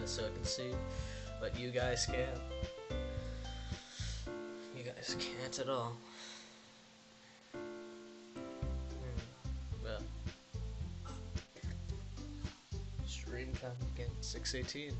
this so I can see, but you guys can't. You guys can't at all. Well, stream time again, 6:18.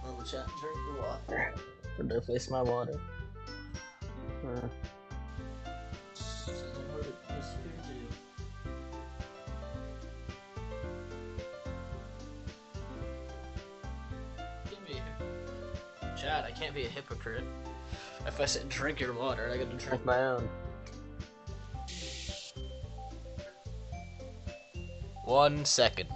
Oh, chat, drink the water. Or did I place my water? Chad, I can't be a hypocrite. If I said drink your water, I gotta drink my own. 1 second.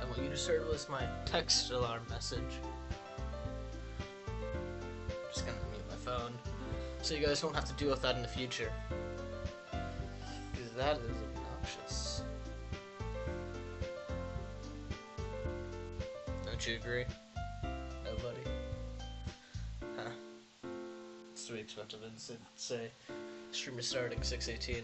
And what you just heard was my text alarm message. Just gonna mute my phone, so you guys won't have to deal with that in the future. Because that is obnoxious. Don't you agree? Nobody? Huh. It's too expensive to say. Stream is starting 6:18.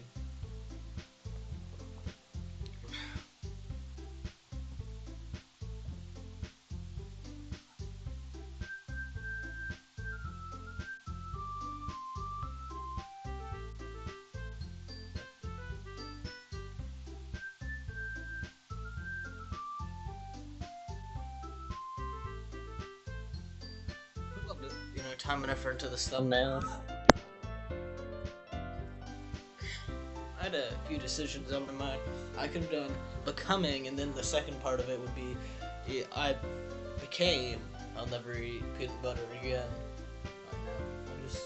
Time and effort into this thumbnail. I had a few decisions on my mind. I could have done becoming, and then the second part of it would be I became. I'll never eat peanut butter again. I just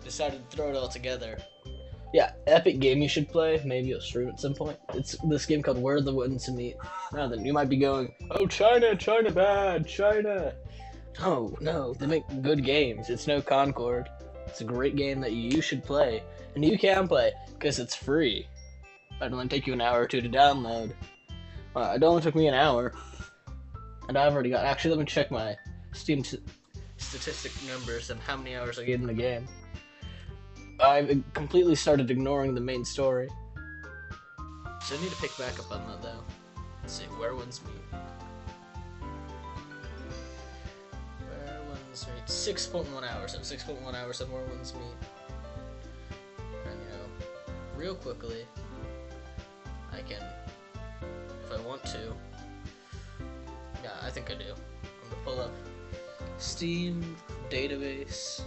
decided to throw it all together. Yeah, epic game you should play. Maybe you'll stream at some point. It's this game called Where the Winds Meet. Now then, you might be going, oh, China bad, China. No, they make good games. It's no Concord. It's a great game that you should play. And you can play, because it's free. It'll only take you an hour or two to download. It only took me an hour. And I've already got... Actually, let me check my Steam statistic numbers and how many hours I get in the game. I've completely started ignoring the main story. So I need to pick back up on that, though. Let's see, Where Winds Meet. 6.1 hours. I have 6.1 hours of Where Winds Meet. And real quickly, I can, if I want to, yeah, I think I do. I'm gonna pull up Steam database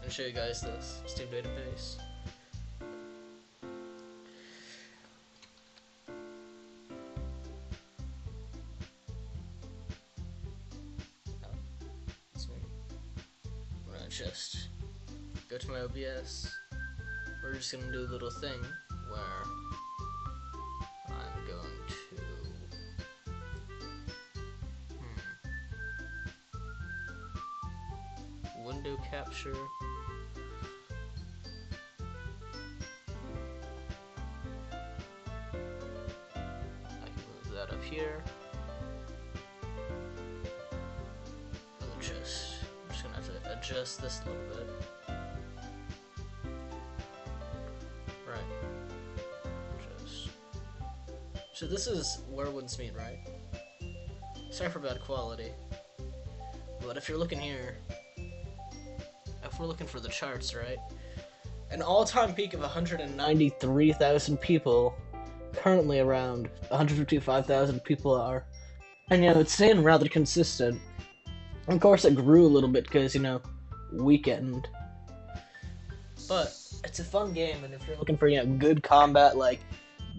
and show you guys this Steam database. Just go to my OBS. We're just gonna do a little thing where I'm going to window capture. I can move that up here. I'm just gonna have to adjust this a little bit. Right. So this is Where Winds Meet, right? Sorry for bad quality. But if you're looking here, if we're looking for the charts, right? An all-time peak of 193,000 people. Currently around 155,000 people are. And it's staying rather consistent. Of course, it grew a little bit because, weekend. But it's a fun game, and if you're looking for, good combat, like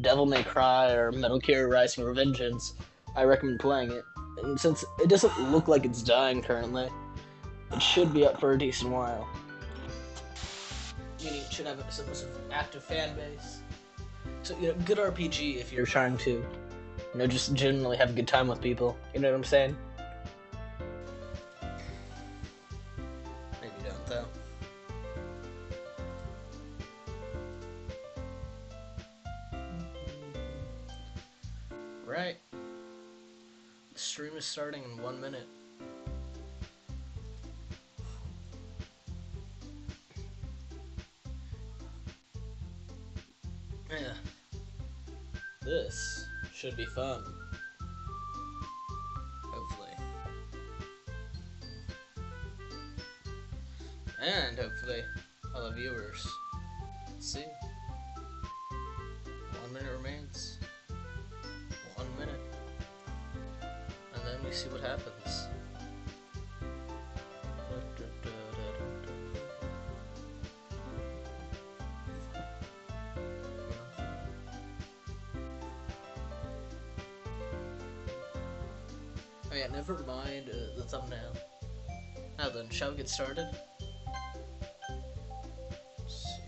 Devil May Cry or Metal Gear Rising Revengeance, I recommend playing it. And since it doesn't look like it's dying currently, it should be up for a decent while. Meaning it should have some sort of active fan base. So, good RPG if you're trying to, just generally have a good time with people. You know what I'm saying? Maybe you don't, though. Right. The stream is starting in 1 minute. Yeah. This should be fun. Hopefully. And hopefully, all the viewers. Let's see. 1 minute remains. 1 minute. And then we see what happens. Oh yeah, never mind the thumbnail. Now then, shall we get started? Let's see.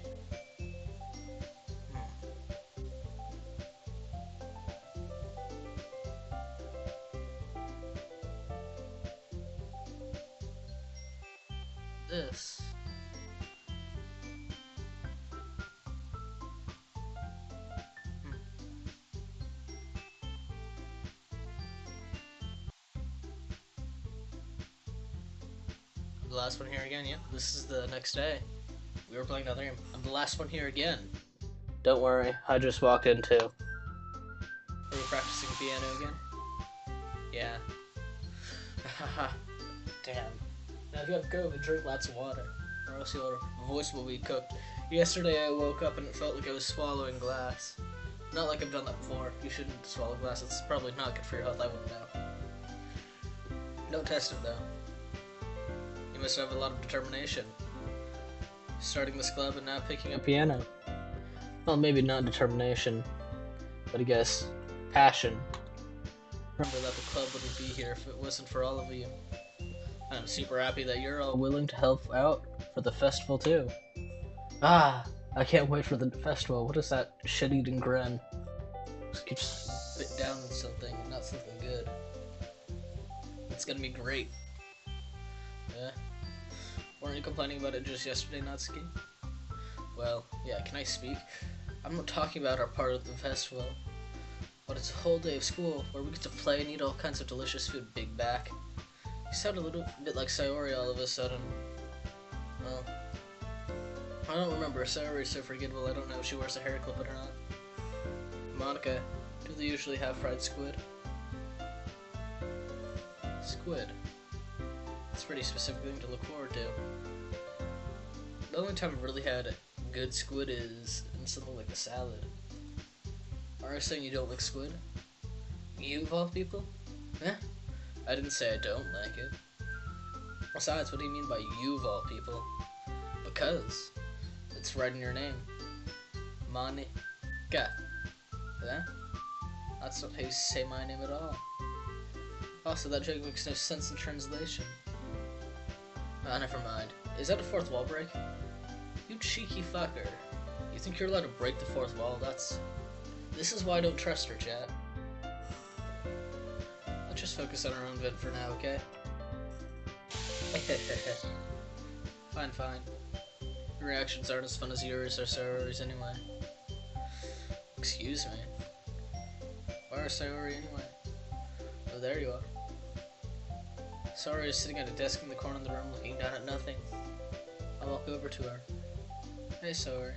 This. The last one here again, yeah. This is the next day. We were playing another game. I'm the last one here again. Don't worry, I just walked in too. Are we practicing piano again? Yeah. Haha. Damn. Now if you have COVID, drink lots of water, or else your voice will be cooked. Yesterday I woke up and it felt like I was swallowing glass. Not like I've done that before. You shouldn't swallow glass. It's probably not good for your health. I wouldn't know. Don't test it though. You must have a lot of determination. Starting this club and now picking up piano. Well, maybe not determination, but I guess passion. Remember that the club wouldn't be here if it wasn't for all of you. I'm super happy that you're all willing to help out for the festival too. Ah, I can't wait for the festival. What is that shit-eating grin? Just keep spit down on something, not something good. It's gonna be great. Yeah. Weren't you complaining about it just yesterday, Natsuki? Well, yeah, can I speak? I'm not talking about our part of the festival, but it's a whole day of school where we get to play and eat all kinds of delicious food, big back. You sound a little bit like Sayori all of a sudden. Well, I don't remember. Sayori's so forgettable, I don't know if she wears a hair clip or not. Monica, do they usually have fried squid? Squid. It's a pretty specific thing to look forward to. The only time I've really had good squid is in something like a salad. Are you saying you don't like squid? You of all people? Eh? I didn't say I don't like it. Besides, what do you mean by you of all people? Because it's right in your name. Monica. Yeah? That's not how you say my name at all. Also, that joke makes no sense in translation. Ah, never mind. Is that a fourth wall break? You cheeky fucker. You think you're allowed to break the fourth wall? This is why I don't trust her, chat. Let's just focus on our own vid for now, okay? Fine. Your reactions aren't as fun as yours or Sayori's anyway. Excuse me. Where is Sayori anyway? Oh, there you are. Sayori is sitting at a desk in the corner of the room looking down at nothing. I'll walk over to her. Hey, Sayori.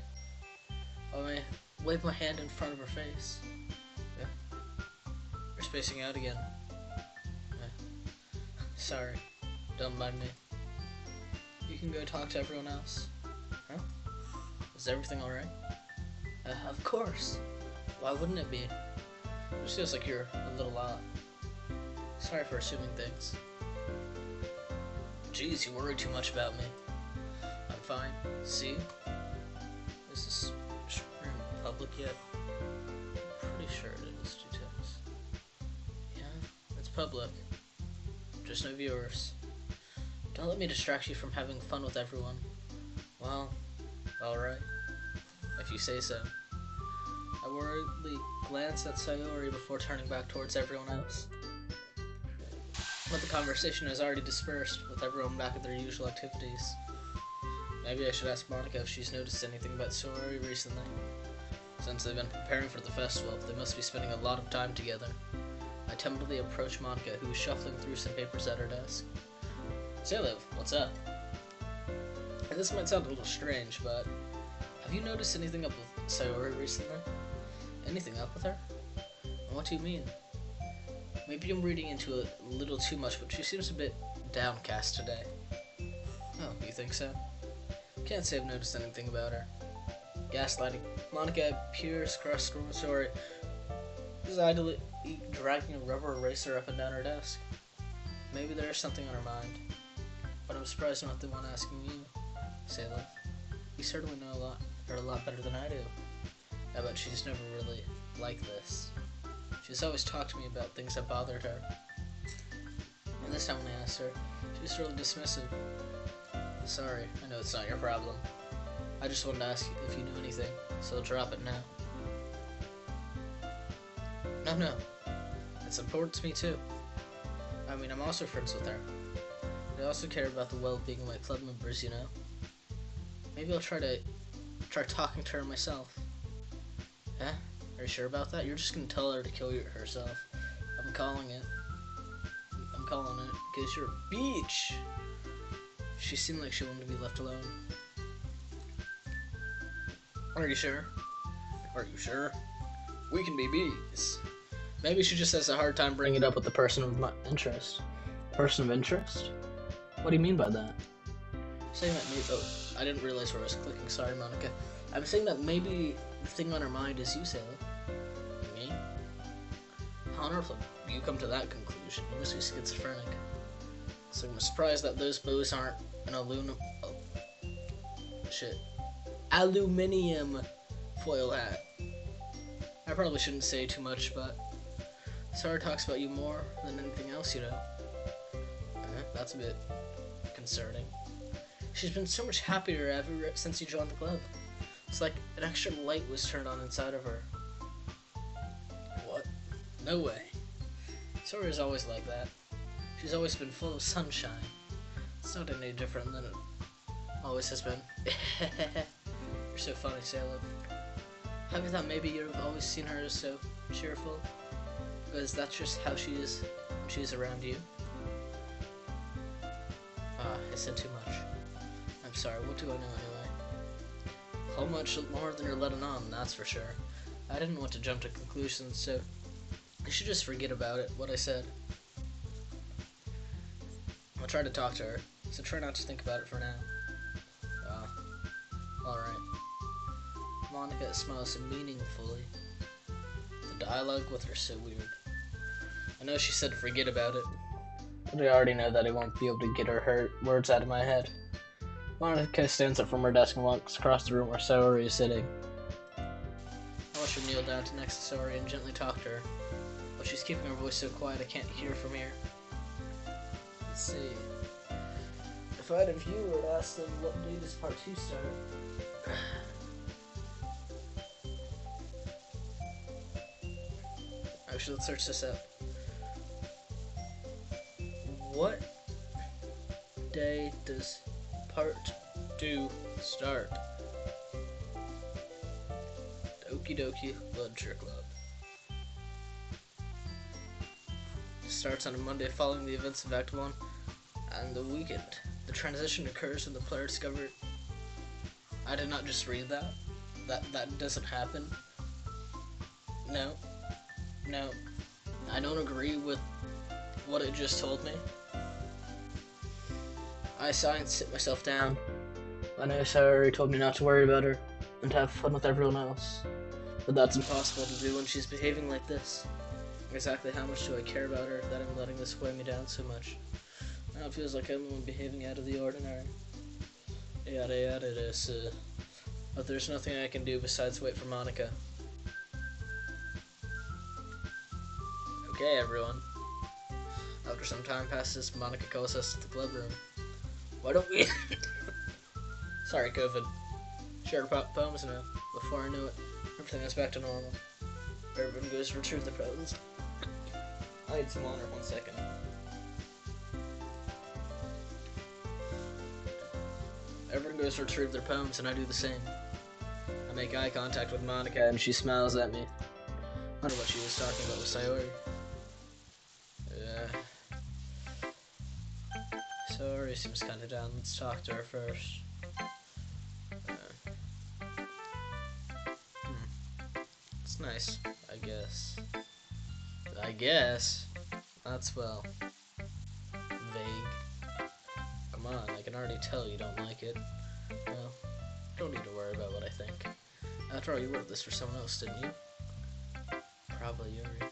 I wave my hand in front of her face. Yeah. We're spacing out again. Yeah. Sorry. Don't mind me. You can go talk to everyone else. Huh? Is everything alright? Of course. Why wouldn't it be? It just feels like you're a little sorry for assuming things. Jeez, you worry too much about me. I'm fine. See? Is this in public yet? public. Just no viewers. Don't let me distract you from having fun with everyone. Well, alright. If you say so. I worriedly glanced at Sayori before turning back towards everyone else. But the conversation has already dispersed, with everyone back at their usual activities. Maybe I should ask Monica if she's noticed anything about Sayori recently. Since they've been preparing for the festival, they must be spending a lot of time together. I timidly approached Monica, who was shuffling through some papers at her desk. Say, Liv, what's up? And this might sound a little strange, but have you noticed anything up with Sayori recently? Anything up with her? And what do you mean? Maybe I'm reading into it a little too much, but she seems a bit downcast today. Oh, you think so? Can't say I've noticed anything about her. Gaslighting. Monica peers across the room with Sayori, who's idly dragging a rubber eraser up and down her desk. Maybe there is something on her mind. But I'm surprised I'm not the one asking you, Sayla. You certainly know her a lot better than I do. I bet she's never really like this. She's always talked to me about things that bothered her. And this time when I asked her, she was really dismissive. Sorry, I know it's not your problem. I just wanted to ask if you knew anything, so I'll drop it now. No. It's important to me too. I mean, I'm also friends with her. But I also care about the well-being of my club members, you know? Maybe I'll try talking to her myself. Huh? Are you sure about that? You're just gonna tell her to kill herself. I'm calling it. Because you're a beach. She seemed like she wanted to be left alone. Are you sure? We can be bees. Maybe she just has a hard time bringing it up with the person of my interest. Person of interest? What do you mean by that? Saying that maybe... Oh, I didn't realize where I was clicking. Sorry, Monica. I'm saying that maybe the thing on her mind is you, Sayla. Me? How on earth would you come to that conclusion? You must be schizophrenic. So I'm surprised that those bows aren't an aluminium foil hat. I probably shouldn't say too much, but Sarah talks about you more than anything else, you know. That's a bit concerning. She's been so much happier ever since you joined the club. It's like an extra light was turned on inside of her. What? No way. Soria's always like that. She's always been full of sunshine. It's not any different than it always has been. You're so funny, Sayla. Have you thought maybe you've always seen her as so cheerful? Because that's just how she is when she's around you. I said too much. I'm sorry, what do I know anyway? A whole much more than you're letting on, that's for sure. I didn't want to jump to conclusions, so you should just forget about it, what I said. I'll try to talk to her, so try not to think about it for now. Alright. Monica smiles so meaningfully. The dialogue with her is so weird. I know she said to forget about it, but I already know that I won't be able to get her words out of my head. Monica stands up from her desk and walks across the room where Sayori is sitting. I watch her kneel down next to Sayori and gently talk to her, but she's keeping her voice so quiet I can't hear from here. Let's see. If I had a viewer to ask them what day does part 2 start. Actually, let's search this up. What day does part 2 start? Okie dokie, Bloodshire Club. It starts on a Monday following the events of Act 1 and the weekend. The transition occurs when the player discovers... I did not just read that. That doesn't happen. No. I don't agree with what it just told me. I sighed and sit myself down. I know Sayori told me not to worry about her and to have fun with everyone else. But that's impossible to do when she's behaving like this. Exactly how much do I care about her that I'm letting this weigh me down so much? Now it feels like I'm the one behaving out of the ordinary. Yada this, but there's nothing I can do besides wait for Monica. Okay, everyone. After some time passes, Monica calls us to the club room. Why don't we... Sorry, COVID. Share poems now. Before I know it, everything is back to normal. Everyone goes to retrieve the poems. I need some water, 1 second. Everyone goes to retrieve their poems, and I do the same. I make eye contact with Monica, and she smiles at me. I wonder what she was talking about with Sayori. Sayori seems kind of down. Let's talk to her first. It's nice, I guess. I guess. That's, well, vague. Come on, I can already tell you don't like it. Well, don't need to worry about what I think. After all, you wrote this for someone else, didn't you? Probably Yuri.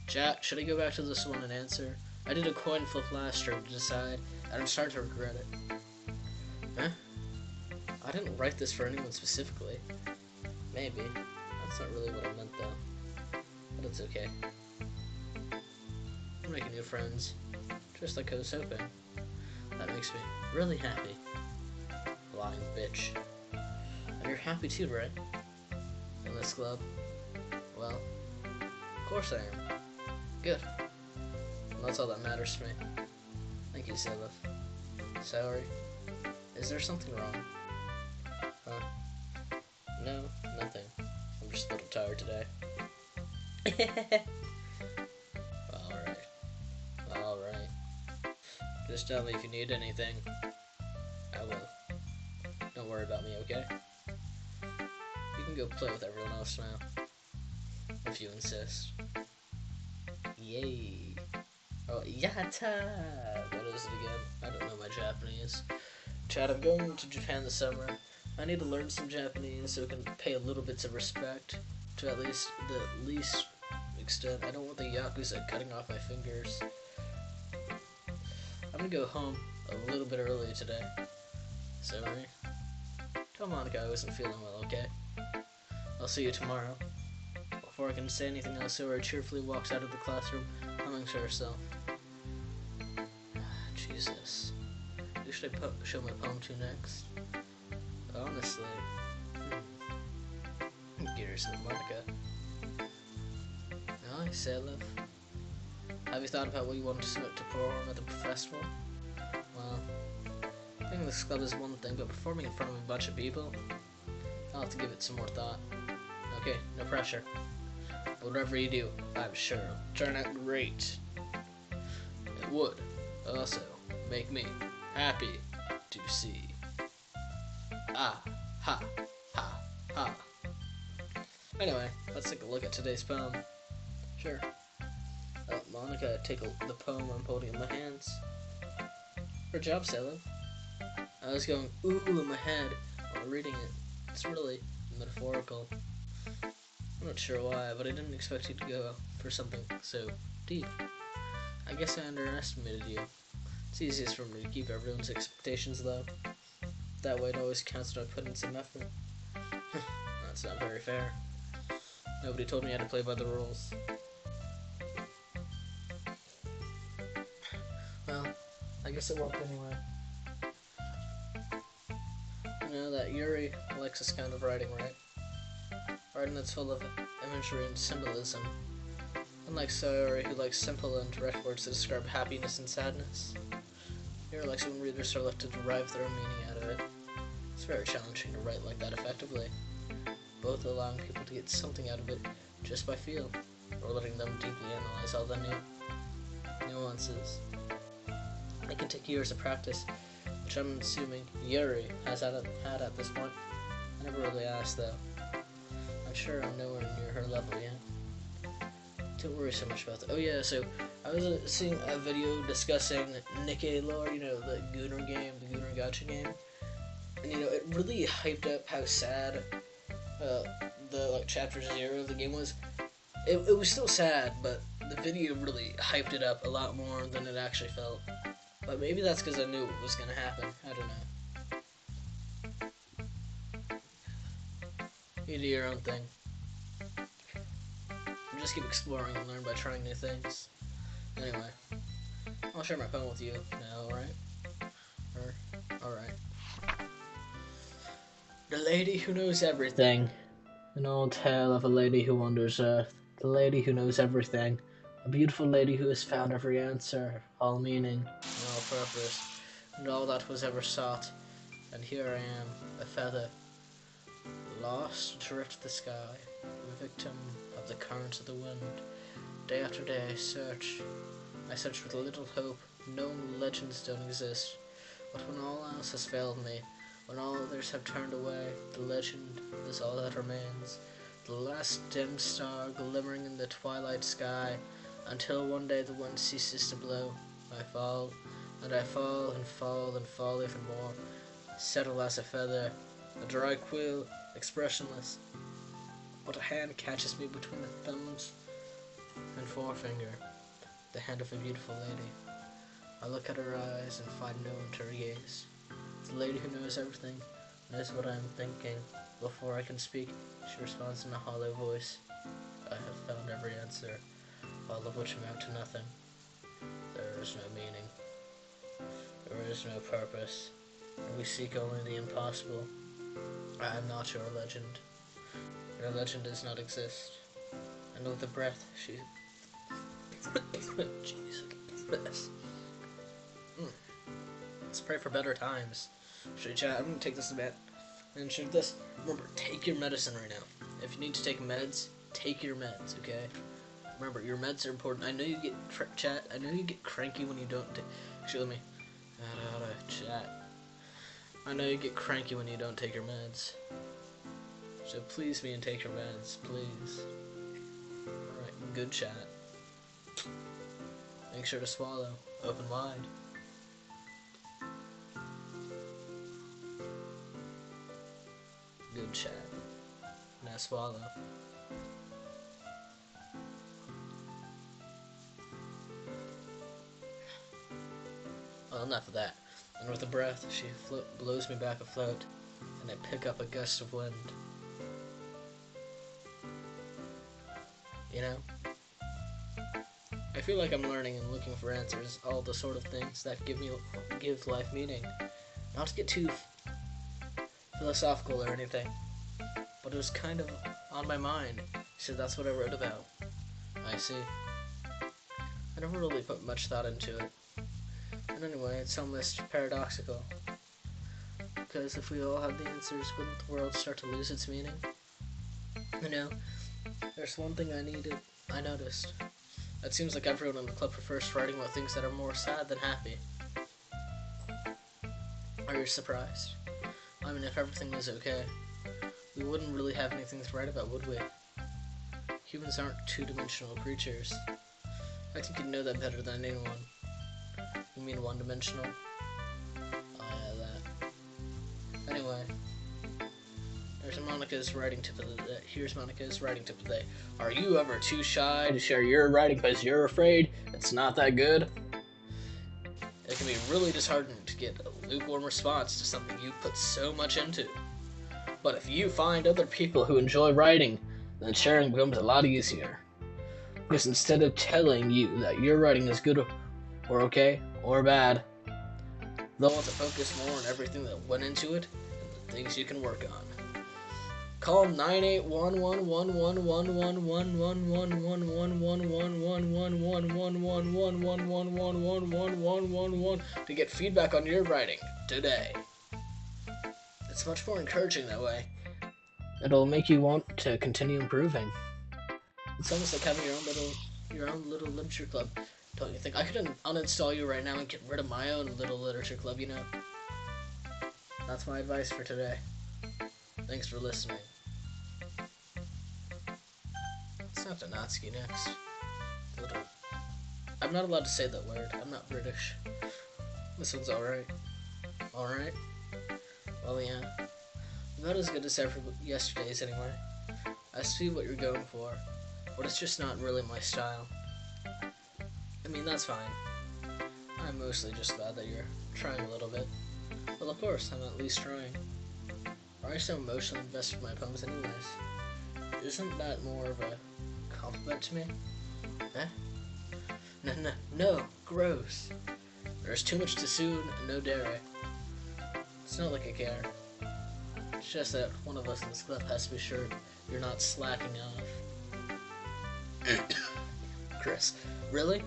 Chat, should I go back to this one and answer? I did a coin flip last stream to decide, and I'm starting to regret it. Huh? I didn't write this for anyone specifically. Maybe. That's not really what I meant, though. But it's okay. I'm making new friends, just like I was hoping. That makes me really happy. Lying bitch. And you're happy too, right? In this club? Well, of course I am. Good. And that's all that matters to me. Thank you, Salif. Sorry. Is there something wrong? Huh? No, nothing. I'm just a little tired today. Alright. Just tell me if you need anything. I will. Don't worry about me, okay? You can go play with everyone else now. If you insist. Yay. Oh, yata! What is it again? I don't know my Japanese. Chad, I'm going to Japan this summer. I need to learn some Japanese so I can pay a little bits of respect to at least the least extent. I don't want the Yakuza cutting off my fingers. I'm gonna go home a little bit early today. Sorry. Tell Monica I wasn't feeling well, okay? I'll see you tomorrow. Before I can say anything else, Sora cheerfully walks out of the classroom, humming to herself. Jesus. Who should I show my poem to next? Honestly. Get yourself, Monica. Nice, Salif. Have you thought about what you want to perform at the festival? Well, playing this club is one thing, but performing in front of a bunch of people? I'll have to give it some more thought. Okay, no pressure. But whatever you do, I'm sure it'll turn out great. It would also make me happy to see. Ah, ha, ha, ha. Anyway, let's take a look at today's poem. Sure. Monica, take the poem I'm holding in my hands. Good job, Salem. I was going ooh in my head while reading it. It's really metaphorical. I'm not sure why, but I didn't expect you to go for something so deep. I guess I underestimated you. It's easiest for me to keep everyone's expectations low. That way it always counts when I put in some effort. That's not very fair. Nobody told me how to play by the rules. Well, I guess it worked anyway. You know that Yuri likes this kind of writing, right? Writing that's full of imagery and symbolism. Unlike Sayori, who likes simple and direct words to describe happiness and sadness. Yuri likes when readers are left to derive their own meaning out of it. It's very challenging to write like that effectively, both allowing people to get something out of it just by feel, or letting them deeply analyze all the nuances. It can take years of practice, which I'm assuming Yuri has had at this point. I never really asked though. I'm sure I'm nowhere near her level yet. Don't worry so much about that. Oh yeah, so I was seeing a video discussing Nikkei lore, you know, the Gunner game, the Gunner Gacha game. And you know, it really hyped up how sad the chapter 0 of the game was. It was still sad, but the video really hyped it up a lot more than it actually felt. But maybe that's because I knew what was gonna happen. I don't know. You do your own thing. I'm just keep exploring and learn by trying new things. Anyway, I'll share my poem with you now, alright? Alright. The lady who knows everything. An old tale of a lady who wanders earth. The lady who knows everything. A beautiful lady who has found every answer, all meaning, and all purpose, and all that was ever sought. And here I am, a feather, lost adrift the sky, a victim of the currents of the wind. Day after day I search with little hope. No legends don't exist, but when all else has failed me, when all others have turned away, the legend is all that remains, the last dim star glimmering in the twilight sky, until one day the wind ceases to blow. I fall, and I fall, and fall, and fall even more, settle as a feather, a dry quill, expressionless, but a hand catches me between the thumbs and forefinger, the hand of a beautiful lady. I look at her eyes and find no one to gaze. The lady who knows everything, knows what I am thinking. Before I can speak, she responds in a hollow voice. I have found every answer, all of which amount to nothing. There is no meaning. There is no purpose. And we seek only the impossible. I am not your legend. Your legend does not exist. And with a breath, she... Jesus. Let's pray for better times. Chat, I'm gonna take this a bit. And should this... Remember, take your medicine right now. If you need to take meds, take your meds, okay? Remember, your meds are important. I know you get... Chat, I know you get cranky when you don't take... Actually, let me... Chat. I know you get cranky when you don't take your meds. So please me and take your meds, please. Alright, good chat. Make sure to swallow. Open wide. Good chat. Now swallow. Well, enough of that. And with a breath, she blows me back afloat, and I pick up a gust of wind. You know? I feel like I'm learning and looking for answers, all the sort of things that give life meaning. Not to get too philosophical or anything, but it was kind of on my mind, so that's what I wrote about. I see. I never really put much thought into it. And anyway, it's almost paradoxical. Because if we all had the answers, wouldn't the world start to lose its meaning? You know, there's one thing I noticed. It seems like everyone in the club prefers writing about things that are more sad than happy. Are you surprised? I mean, if everything was okay, we wouldn't really have anything to write about, would we? Humans aren't two-dimensional creatures. I think you'd know that better than anyone. You mean one-dimensional? Oh, yeah, that. Anyway, here's Monica's writing tip of the day. Are you ever too shy to share your writing because you're afraid it's not that good? It can be really disheartening to get a lukewarm response to something you put so much into. But if you find other people who enjoy writing, then sharing becomes a lot easier. Because instead of telling you that your writing is good or okay or bad, they'll want to focus more on everything that went into it and the things you can work on. Call 981-111-111-111-111-111-111-111-111 to get feedback on your writing today. It's much more encouraging that way. It'll make you want to continue improving. It's almost like having your own little literature club, don't you think? I could uninstall you right now and get rid of my own little literature club, you know? That's my advice for today. Thanks for listening. It's not Donatsky next. I'm not allowed to say that word. I'm not British. This one's alright. Alright? Well, yeah. Not as good as yesterday's anyway. I see what you're going for, but it's just not really my style. I mean, that's fine. I'm mostly just glad that you're trying a little bit. Well, of course, I'm at least trying. Why are you so emotionally invested in my poems anyways? Isn't that more of a compliment to me? Eh? No, gross. There's too much to soon and no dairy. It's not like I care. It's just that one of us in this club has to be sure you're not slacking off. Chris, really?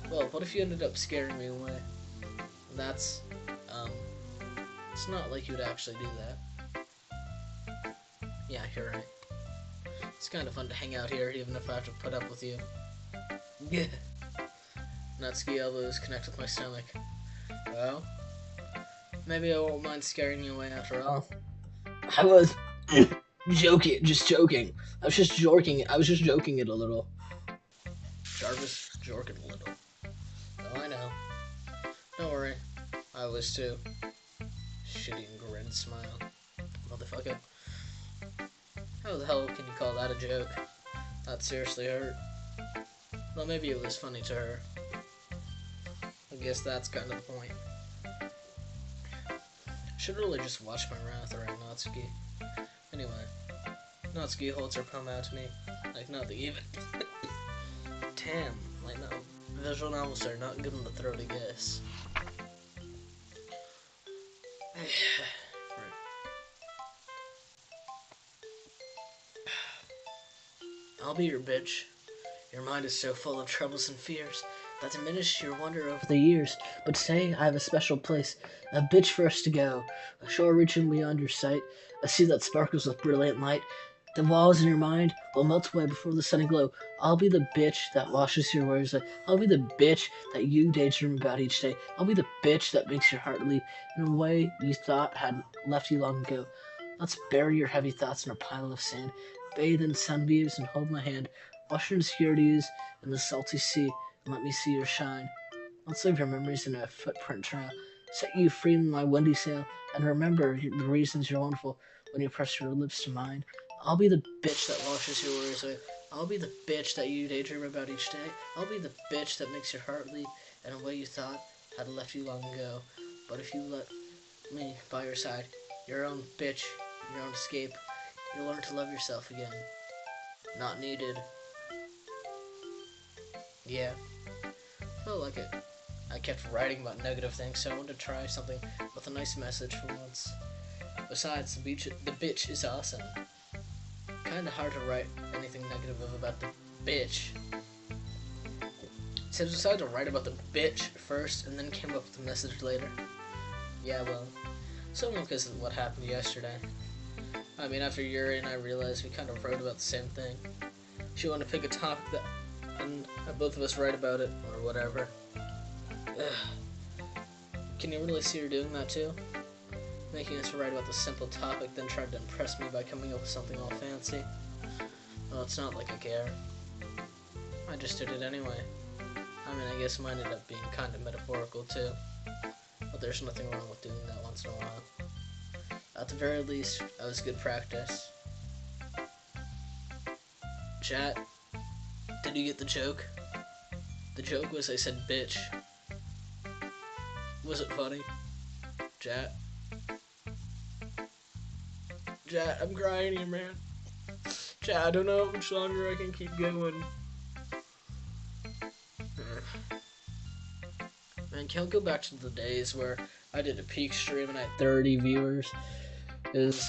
Well, what if you ended up scaring me away? That's, it's not like you'd actually do that. Yeah, you're right. It's kind of fun to hang out here, even if I have to put up with you. Yeah. Natsuki elbows connect with my stomach. Well, maybe I won't mind scaring you away after all. I was joking. I was just joking it a little. Jarvis jorking a little. Oh, I know. Don't worry. I was too. Shitty and grin smile. Motherfucker. How the hell can you call that a joke? That seriously hurt. Well, maybe it was funny to her. I guess that's kind of the point. I should really just watch my wrath around Natsuki. Anyway, Natsuki holds her palm out to me, like nothing even. Damn, like no. Visual novels are not good in the throat, I guess. I'll be your bitch. Your mind is so full of troubles and fears that diminish your wonder over the years. But today I have a special place, a bitch for us to go, a shore reaching beyond your sight, a sea that sparkles with brilliant light. The walls in your mind will melt away before the sunny glow. I'll be the bitch that washes your worries away. I'll be the bitch that you daydream about each day. I'll be the bitch that makes your heart leap in a way you thought had left you long ago. Let's bury your heavy thoughts in a pile of sand, bathe in sunbeams and hold my hand. Wash your insecurities in the salty sea and let me see your shine. Let's leave your memories in a footprint trail. Set you free in my windy sail, and remember the reasons you're wonderful when you press your lips to mine. I'll be the bitch that washes your worries away. I'll be the bitch that you daydream about each day. I'll be the bitch that makes your heart leap in a way you thought had left you long ago. But if you let me by your side, your own bitch, your own escape, you'll learn to love yourself again. Not needed. Yeah, felt like it. I kept writing about negative things, so I wanted to try something with a nice message for once. Besides, the bitch is awesome. Kinda hard to write anything negative about the bitch. So I decided to write about the bitch first, and then came up with the message later. Yeah, well, solely because of what happened yesterday. I mean, after Yuri and I realized we kind of wrote about the same thing. She wanted to pick a topic that, and both of us write about it, or whatever. Ugh. Can you really see her doing that too? Making us write about the simple topic, then trying to impress me by coming up with something all fancy. Well, it's not like I care. I just did it anyway. I mean, I guess mine ended up being kind of metaphorical too. But there's nothing wrong with doing that once in a while. At the very least, that was good practice. Chat, did you get the joke? The joke was I said bitch. Was it funny? Chat? Chat, I'm crying here, man. Chat, I don't know how much longer I can keep going. Man, can't go back to the days where I did a peak stream and I had 30 viewers. Is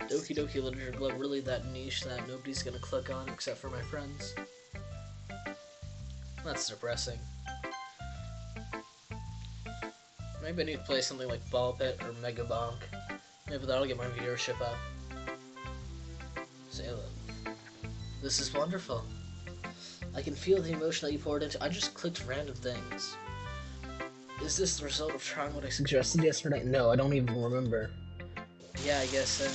Doki Doki Literature Club really that niche that nobody's gonna click on except for my friends? That's depressing. Maybe I need to play something like Ball Pit or Mega Bonk. Maybe that'll get my viewership up. Salem. This is wonderful. I can feel the emotion that you poured into. I just clicked random things. Is this the result of trying what I suggested yesterday? No, I don't even remember. Yeah, I guess so.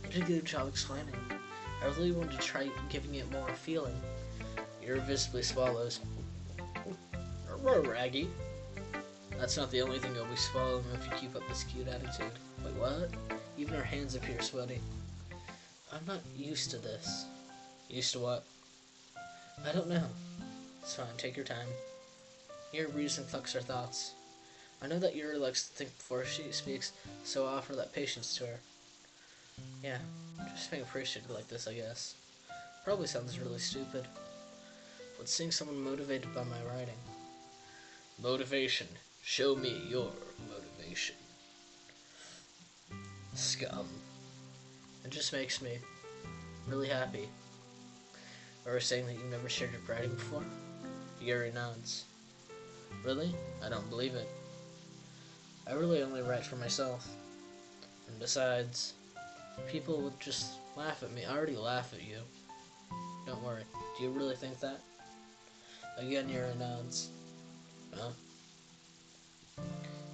You did a good job explaining. I really wanted to try giving it more feeling. Irrevisibly swallows. Raggy. That's not the only thing I'll be swallowing if you keep up this cute attitude. Wait, what? Even her hands appear sweaty. I'm not used to this. Used to what? I don't know. It's fine, take your time. Your reason collects her thoughts. I know that Yuri likes to think before she speaks, so I offer that patience to her. Yeah, just being appreciated like this, I guess. Probably sounds really stupid, but seeing someone motivated by my writing. Motivation. Show me your motivation. Scum. It just makes me really happy. Or saying that you've never shared your writing before? Yuri nods. Really? I don't believe it. I really only write for myself. And besides, people would just laugh at me. I already laugh at you. Don't worry. Do you really think that? Again, Yuri nods. Huh?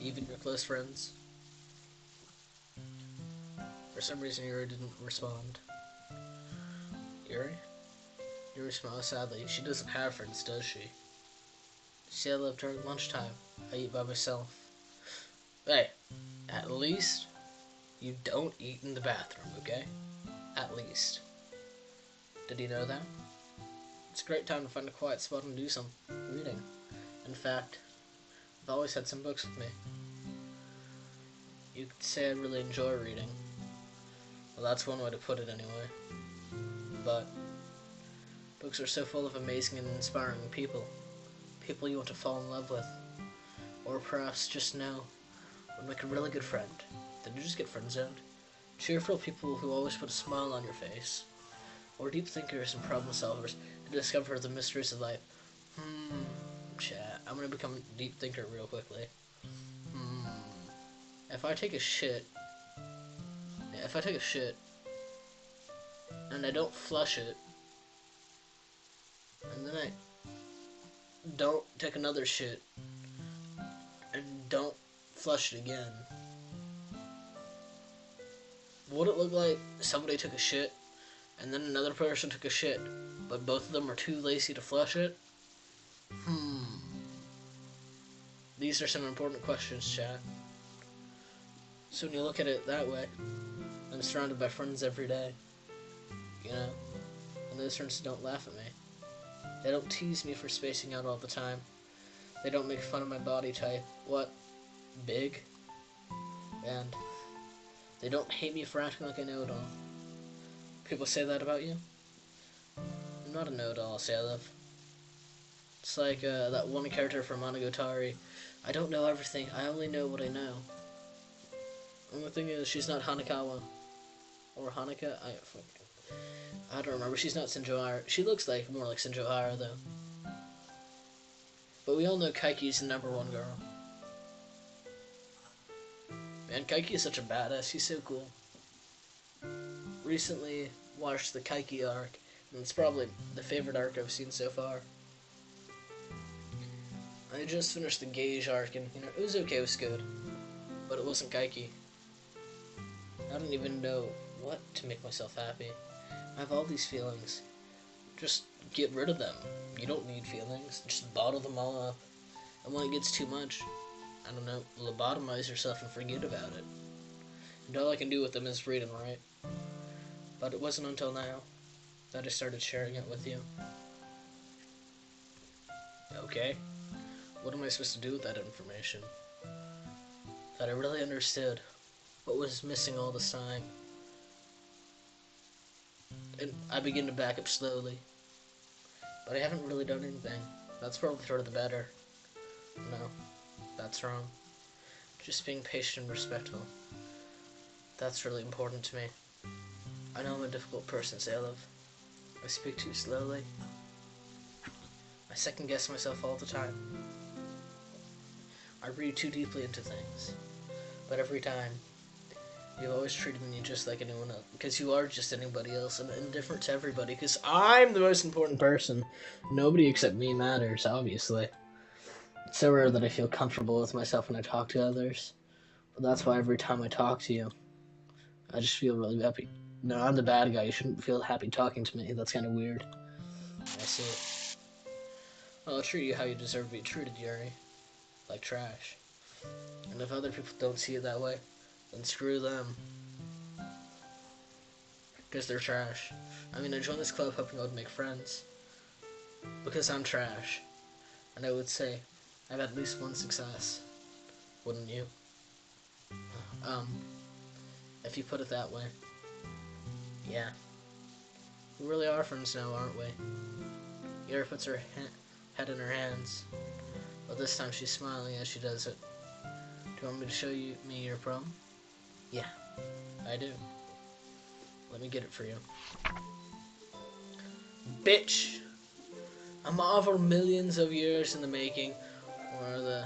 Even your close friends? For some reason, Yuri didn't respond. Yuri? Yuri smiles sadly. She doesn't have friends, does she? See, I live during lunchtime. I eat by myself. Hey, at least you don't eat in the bathroom, okay? At least. Did you know that? It's a great time to find a quiet spot and do some reading. In fact, I've always had some books with me. You could say I really enjoy reading. Well, that's one way to put it anyway. But books are so full of amazing and inspiring people. People you want to fall in love with. Or perhaps just know would make a really good friend. Did you just get friend zoned? Cheerful people who always put a smile on your face. Or deep thinkers and problem solvers to discover the mysteries of life. Chat. I'm gonna become a deep thinker real quickly. If I take a shit and I don't flush it, and then I don't take another shit and don't flush it again, would it look like somebody took a shit and then another person took a shit, but both of them are too lazy to flush it? These are some important questions, chat. So when you look at it that way, I'm surrounded by friends every day, you know, and those friends don't laugh at me. They don't tease me for spacing out all the time. They don't make fun of my body type. What? Big? And they don't hate me for acting like I know it all. People say that about you? I'm not a know-it-all, Salif. It's like that one character from Monogatari. I don't know everything, I only know what I know. And the thing is, she's not Hanakawa. Or Hanukkah? I don't remember. She's not Senjohara. She looks like more like Senjohara, though. But we all know Kaiki's the #1 girl. Man, Kaiki is such a badass. He's so cool. Recently watched the Kaiki arc, and it's probably the favorite arc I've seen so far. I just finished the Gage arc, and it was okay, it was good. But it wasn't Kaiki. I don't even know what to make myself happy. I have all these feelings. Just get rid of them. You don't need feelings. Just bottle them all up. And when it gets too much, I don't know, lobotomize yourself and forget about it. And all I can do with them is read and write. But it wasn't until now that I started sharing it with you. Okay? What am I supposed to do with that information? That I really understood what was missing all this time. And I begin to back up slowly. But I haven't really done anything. That's probably for the better. No, that's wrong. Just being patient and respectful. That's really important to me. I know I'm a difficult person, Salif. I speak too slowly. I second guess myself all the time. I read too deeply into things. But every time, you've always treated me just like anyone else. Because you are just anybody else. I'm indifferent to everybody. Because I'm the most important person. Nobody except me matters, obviously. It's so rare that I feel comfortable with myself when I talk to others. But that's why every time I talk to you, I just feel really happy. No, I'm the bad guy. You shouldn't feel happy talking to me. That's kind of weird. I see. Well, I'll treat you how you deserve to be treated, Yuri. Like trash. And if other people don't see it that way, then screw them. Because they're trash. I mean, I joined this club hoping I would make friends. Because I'm trash. And I would say, I've had at least one success. Wouldn't you? If you put it that way. Yeah. We really are friends now, aren't we? Yara puts her head in her hands, but this time she's smiling as she does it. Do you want me to show me your poem? Yeah, I do. Let me get it for you. Bitch! A marvel millions of years in the making, where the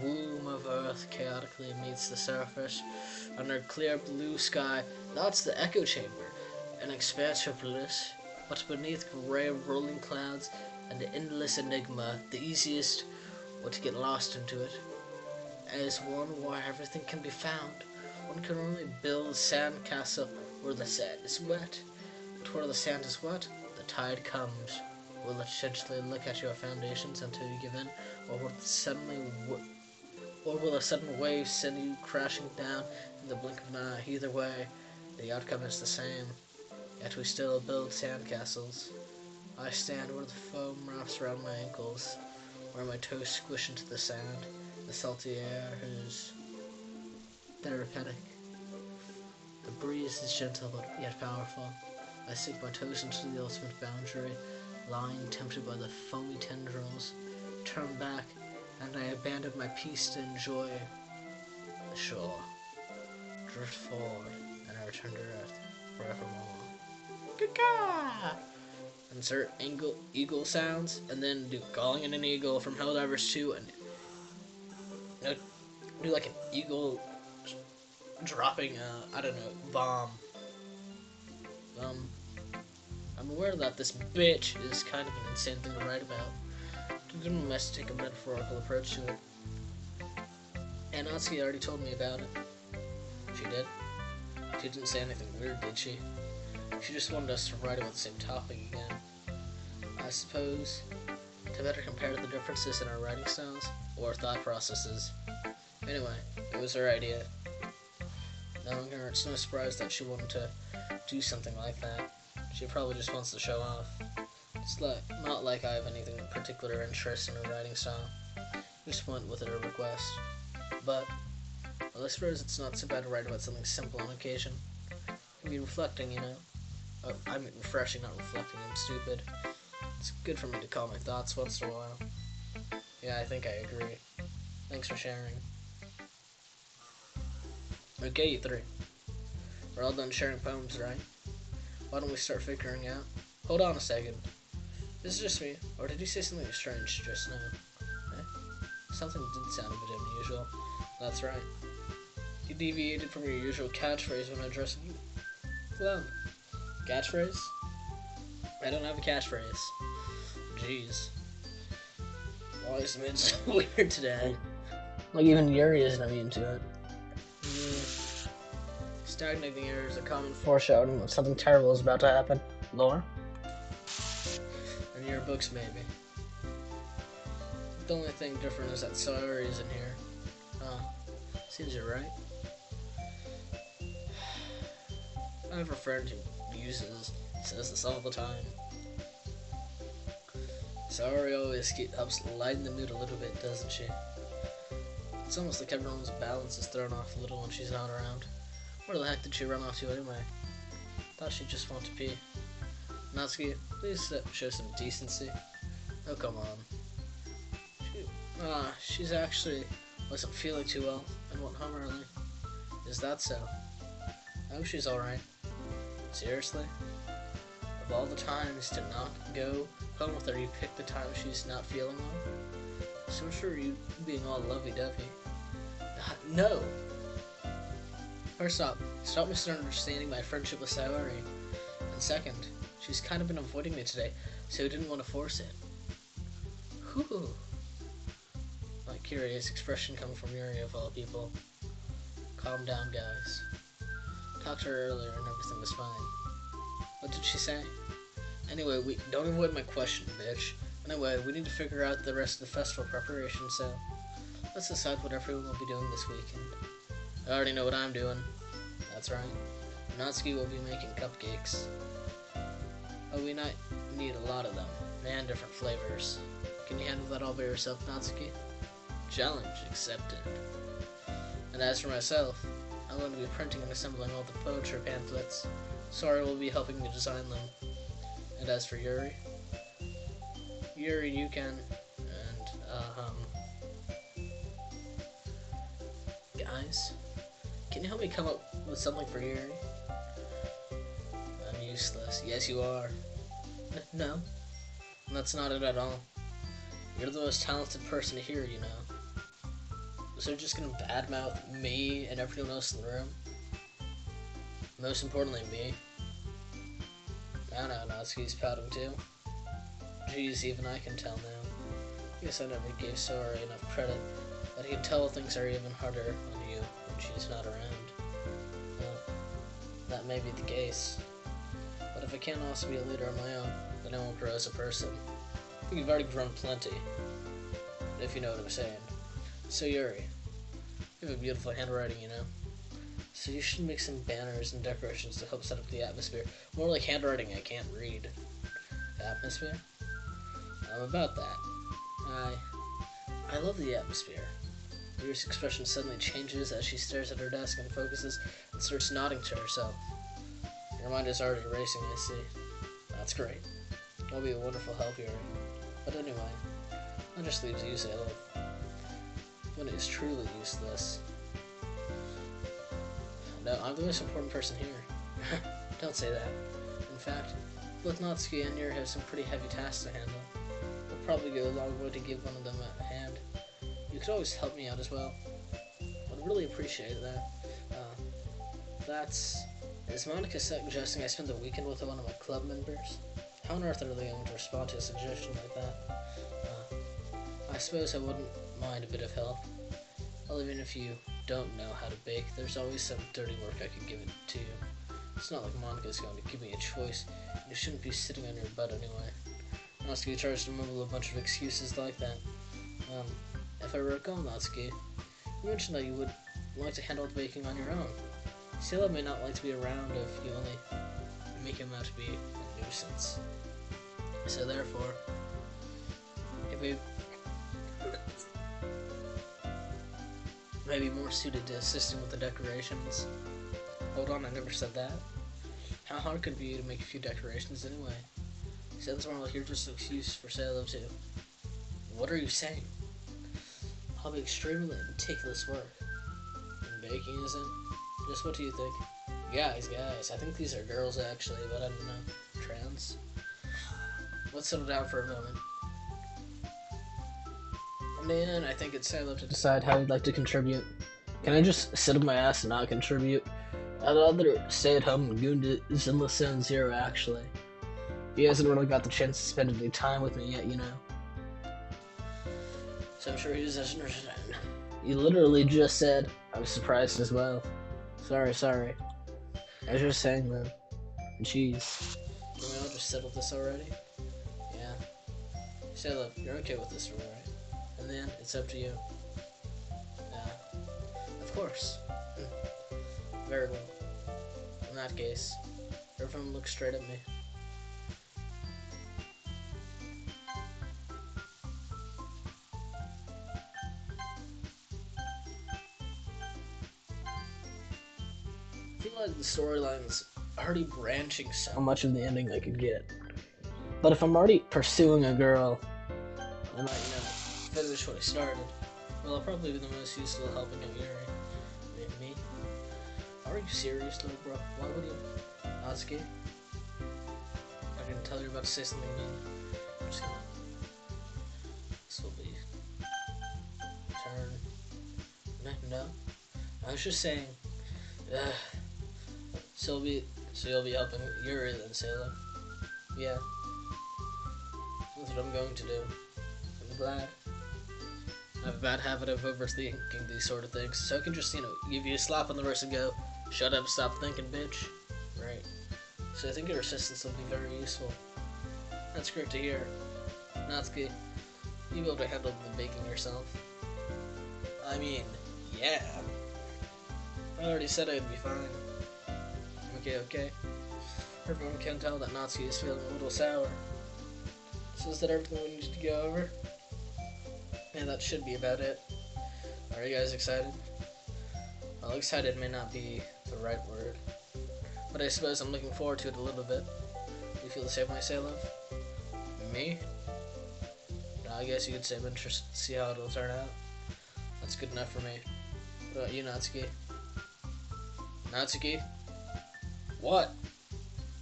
womb of Earth chaotically meets the surface. Under clear blue sky, that's the echo chamber, an expanse of bliss. But beneath grey rolling clouds and the endless enigma, the easiest way to get lost into it is one where everything can be found. One can only build a sand castle where the sand is wet. But where the sand is wet, the tide comes. Will it gently lick at your foundations until you give in, or will a sudden wave send you crashing down in the blink of an eye? Either way, the outcome is the same. Yet we still build sandcastles. I stand where the foam wraps around my ankles, where my toes squish into the sand. The salty air is therapeutic. The breeze is gentle but yet powerful. I sink my toes into the ultimate boundary, lying tempted by the foamy tendrils. Turn back, and I abandon my peace to enjoy the shore. Drift forward, and I return to Earth forevermore. Caw-caw! Insert eagle sounds, and then do Calling in an Eagle from Helldivers 2, and do like an eagle dropping I don't know, bomb. I'm aware that this bitch is kind of an insane thing to write about. I didn't mess take a metaphorical approach to it. And Natsuki already told me about it. She did? She didn't say anything weird, did she? She just wanted us to write about the same topic again. I suppose to better compare the differences in our writing styles or thought processes. Anyway, it was her idea. Knowing her, it's no surprise that she wanted to do something like that. She probably just wants to show off. It's not like I have anything particular interest in her writing style. Just went with her request. But, well, I suppose it's not so bad to write about something simple on occasion. It can be reflecting, you know. Oh, I mean refreshing, not reflecting. I'm stupid. It's good for me to calm my thoughts once in a while. Yeah, I think I agree. Thanks for sharing. Okay, you three. We're all done sharing poems, right? Why don't we start figuring out? Hold on a second. Is it just me, or did you say something strange just now? Something did sound a bit unusual. That's right. You deviated from your usual catchphrase when addressing you. Well, catchphrase? I don't have a catchphrase. Jeez. Why is it so weird today? Like even Yuri isn't immune to it. Stagnating air is a common foreshadowing that something terrible is about to happen. Lore? And your books, maybe. The only thing different is that Sayori is in here. Seems you're right. I have a friend who says this all the time. Sayori always helps lighten the mood a little bit, doesn't she? It's almost like everyone's balance is thrown off a little when she's not around. Where the heck did she run off to anyway? Thought she'd just want to pee. Natsuki, please show some decency. Oh, come on. She's actually wasn't feeling too well and went home early. Is that so? I hope she's alright. Seriously? Of all the times to not go home with her, you picked the time she's not feeling well? So sure you being all lovey-dovey. No! First off, stop misunderstanding my friendship with Sayori. And second, she's kind of been avoiding me today, so I didn't want to force it. Whew. My curious expression coming from Yuri of all people. Calm down, guys. Talked to her earlier and everything was fine. What did she say? Anyway, don't avoid my question, bitch. Anyway, we need to figure out the rest of the festival preparation, so let's decide what everyone will be doing this weekend. I already know what I'm doing. That's right. Natsuki will be making cupcakes. Oh, we might need a lot of them, and different flavors. Can you handle that all by yourself, Natsuki? Challenge accepted. And as for myself, I'm going to be printing and assembling all the poetry pamphlets. Sorry will be helping me design them. And as for Yuri, you can, and guys, can you help me come up with something for Yuri? I'm useless. Yes, you are. No, that's not it at all. You're the most talented person here, you know. So you're just gonna badmouth me and everyone else in the room? Most importantly, me. I know, Natsuki's pouting too. Jeez, even I can tell now. Guess I never gave Sora enough credit that he can tell things are even harder on you when she's not around. Well, that may be the case. But if I can't also be a leader on my own, then I won't grow as a person. I think you've already grown plenty, if you know what I'm saying. So Yuri, you have a beautiful handwriting, you know. So you should make some banners and decorations to help set up the atmosphere. More like handwriting I can't read. Atmosphere? I'm about that. I love the atmosphere. Yuri's expression suddenly changes as she stares at her desk and focuses and starts nodding to herself. Your mind is already racing, I see. That's great. I'll be a wonderful help, Yuri. But anyway, that just leaves you, Salem. When it is truly useless. No, I'm the most important person here. Don't say that. In fact, both Natsuki and Yuri have some pretty heavy tasks to handle. It'll probably go a long way to give one of them a hand. You could always help me out as well. I'd really appreciate that. Is Monica suggesting I spend the weekend with one of my club members? How on earth are they going to respond to a suggestion like that? I suppose I wouldn't mind a bit of help. Well, even if you don't know how to bake, there's always some dirty work I could give it to you. It's not like Monica's going to give me a choice, and you shouldn't be sitting on your butt anyway. Natsuki tries to mumble a bunch of excuses like that. If I recall, Natsuki, you mentioned that you would like to handle the baking on your own. Sailor may not like to be around if you only make him out to be a nuisance. So therefore, if we may be more suited to assisting with the decorations. Hold on, I never said that. How hard could it be to make a few decorations anyway? Sounds more like you're just an excuse for Sailor too. What are you saying? I'll be extremely meticulous work. And baking isn't? Just what do you think? Guys, I think these are girls actually, but I don't know. Trans? Let's settle down for a moment. Man, I think it's time to decide how we'd like to contribute. Can I just sit on my ass and not contribute? I'd rather stay at home and goon to Zinless Zone Zero, actually. He hasn't really got the chance to spend any time with me yet, you know. So I'm sure he doesn't understand. You literally just said, I was surprised as well. Sorry. I was just saying that. Jeez. Can we all just settle this already? Yeah. Say, look, you're okay with this, right? And then, it's up to you. Of course. Very well. In that case, everyone look straight at me. I feel like the storyline's already branching so much of the ending I could get. But if I'm already pursuing a girl, I might, finish what I started. Well, I'll probably be the most useful helping out Yuri. Me? Are you serious, little bro? Why would you? Natsuki? I can tell you're about to say something mean. I'm just gonna... This will be... Turn... No? I was just saying... So you'll be helping Yuri then, Sailor? Yeah. That's what I'm going to do. I'm glad. I have a bad habit of overthinking these sort of things, so I can just, give you a slap on the wrist and go, shut up, stop thinking, bitch. Right. So I think your assistance will be very useful. That's great to hear. Natsuki, you'll be able to handle the baking yourself. I mean, yeah. I already said I'd be fine. Okay. Everyone can tell that Natsuki is feeling a little sour. So is that everything we need to go over? Yeah, that should be about it. Are you guys excited? Well, excited may not be the right word, but I suppose I'm looking forward to it a little bit. you feel the same way, Salem? Me? No, I guess you could say I'm interested to see how it'll turn out. That's good enough for me. What about you, Natsuki? Natsuki? What?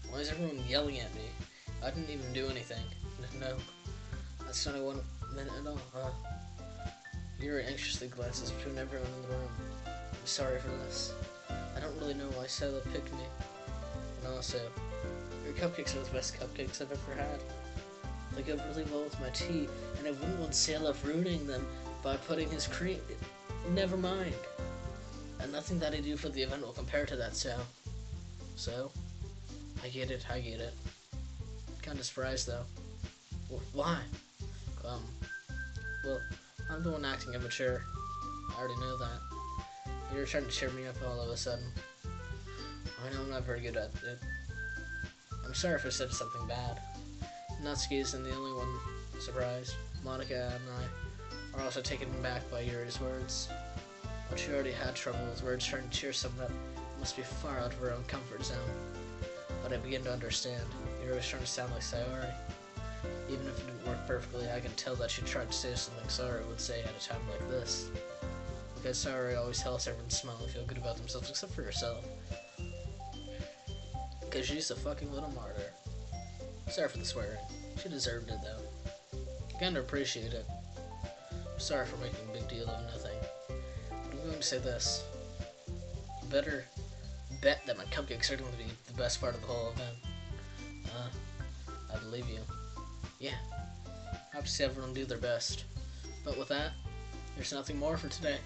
Why is everyone yelling at me? I didn't even do anything. No. That's not 1 minute at all, huh? Yuri anxiously glances between everyone in the room. I'm sorry for this. I don't really know why Sela picked me. And also, your cupcakes are the best cupcakes I've ever had. They go really well with my tea, and I wouldn't want Sela ruining them by putting his cream. Never mind. And nothing that I do for the event will compare to that, So? I get it. Kinda surprised, though. Well, why? Well, I'm the one acting immature. I already know that. You're trying to cheer me up all of a sudden. I know I'm not very good at it. I'm sorry if I said something bad. Natsuki isn't the only one surprised. Monica and I are also taken aback by Yuri's words. When she already had trouble with words trying to cheer someone up, it must be far out of her own comfort zone. But I begin to understand. Yuri was trying to sound like Sayori. Even if it didn't work perfectly, I can tell that she tried to say something Sayori would say at a time like this. Because Sayori always helps everyone smile and feel good about themselves, except for herself. Because she's a fucking little martyr. Sorry for the swearing. She deserved it, though. I kinda appreciate it. I'm sorry for making a big deal of nothing. But I'm going to say this. You better bet that my cupcakes are going to be the best part of the whole event. I believe you. Yeah. I have to see everyone do their best. But with that, there's nothing more for today.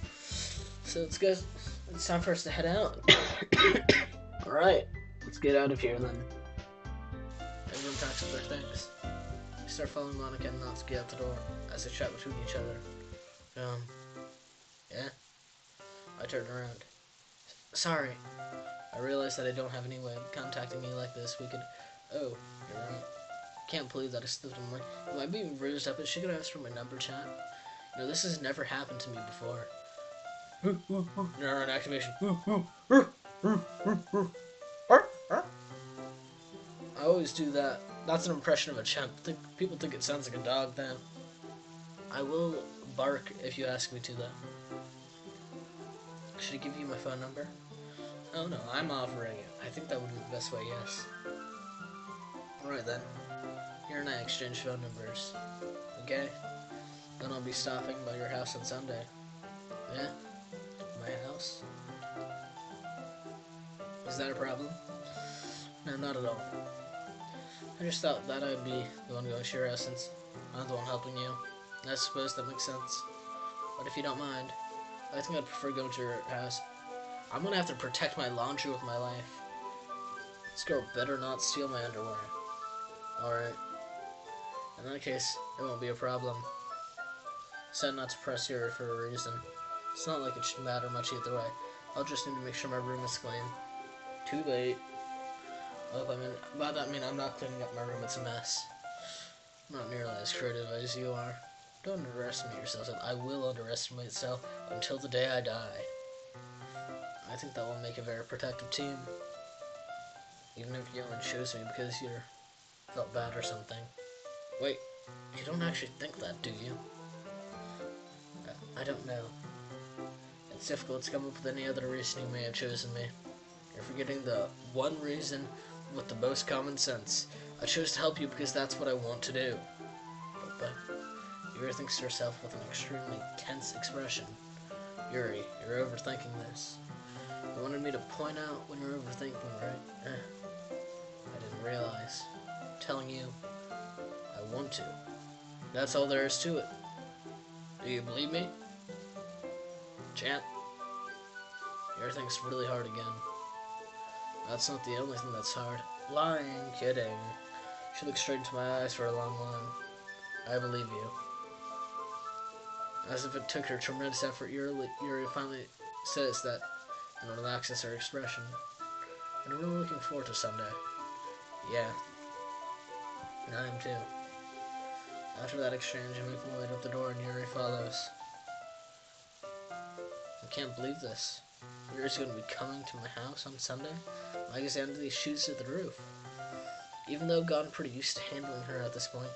So it's good. It's time for us to head out. Alright. Let's get out of here then. Everyone packs up their things. We start following Monica and Natsuki out the door as they chat between each other. Yeah? I turned around. Sorry. I realized that I don't have any way of contacting you like this. We could... Oh, you're right. Can't believe that I slipped on my... Am I being bruised up? Is she gonna ask for my number, chat? No, this has never happened to me before. Neuron activation. I always do that. That's an impression of a chimp. People think it sounds like a dog then. I will bark if you ask me to, though. Should I give you my phone number? Oh no, I'm offering it. I think that would be the best way, yes. Alright then. Here and I exchange phone numbers. Okay? Then I'll be stopping by your house on Sunday. Yeah? My house? Is that a problem? No, not at all. I just thought that I'd be the one going to your house since I'm the one helping you. I suppose that makes sense. But if you don't mind, I think I'd prefer going to your house. I'm gonna have to protect my laundry with my life. This girl better not steal my underwear. Alright. In that case, it won't be a problem. Said not to press here for a reason. It's not like it should matter much either way. I'll just need to make sure my room is clean. Too late. Oh, by that I mean I'm not cleaning up my room, it's a mess. I'm not nearly as creative as you are. Don't underestimate yourself. I will underestimate myself until the day I die. I think that will make a very protective team. Even if you only chose me because you felt bad or something. Wait, you don't actually think that, do you? I don't know. It's difficult to come up with any other reason you may have chosen me. You're forgetting the one reason with the most common sense. I chose to help you because that's what I want to do. But Yuri thinks to herself with an extremely tense expression. Yuri, you're overthinking this. You wanted me to point out when you're overthinking, right? I didn't realize. I'm telling you, I want to. That's all there is to it. Do you believe me? Champ? Yuri thinks really hard again. That's not the only thing that's hard. Lying, kidding. She looked straight into my eyes for a long while. I believe you. As if it took her tremendous effort, Yuri finally says that and relaxes her expression. And I'm really looking forward to Sunday. Yeah. And I am too. After that exchange, I make my way out the door and Yuri follows. I can't believe this. Yuri's going to be coming to my house on Sunday? I guess I have these shoes to the roof. Even though I've gotten pretty used to handling her at this point,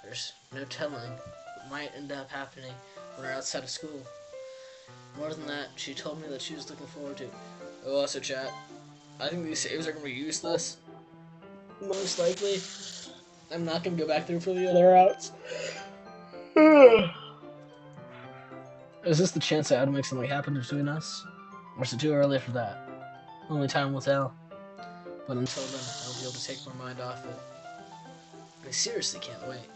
there's no telling what might end up happening when we're outside of school. More than that, she told me that she was looking forward to. Oh, also, chat. I think these saves are gonna be useless. Most likely, I'm not gonna go back through for the other routes. Is this the chance that I'd make something happen between us? Or is it too early for that? Only time will tell. But until then, I'll be able to take my mind off it. I seriously can't wait.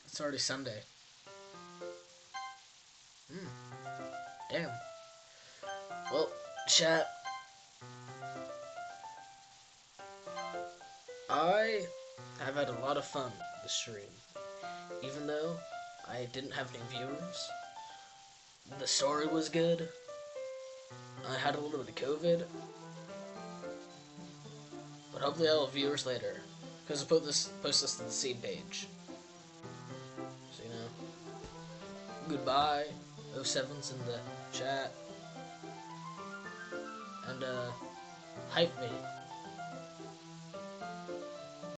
It's already Sunday. Damn. Well, chat. I have had a lot of fun this stream. Even though I didn't have any viewers. The story was good. I had a little bit of COVID. But hopefully I'll have viewers later. Because I'll post this to the seed page. So, you know. Goodbye. 07's in the chat. And, hype me.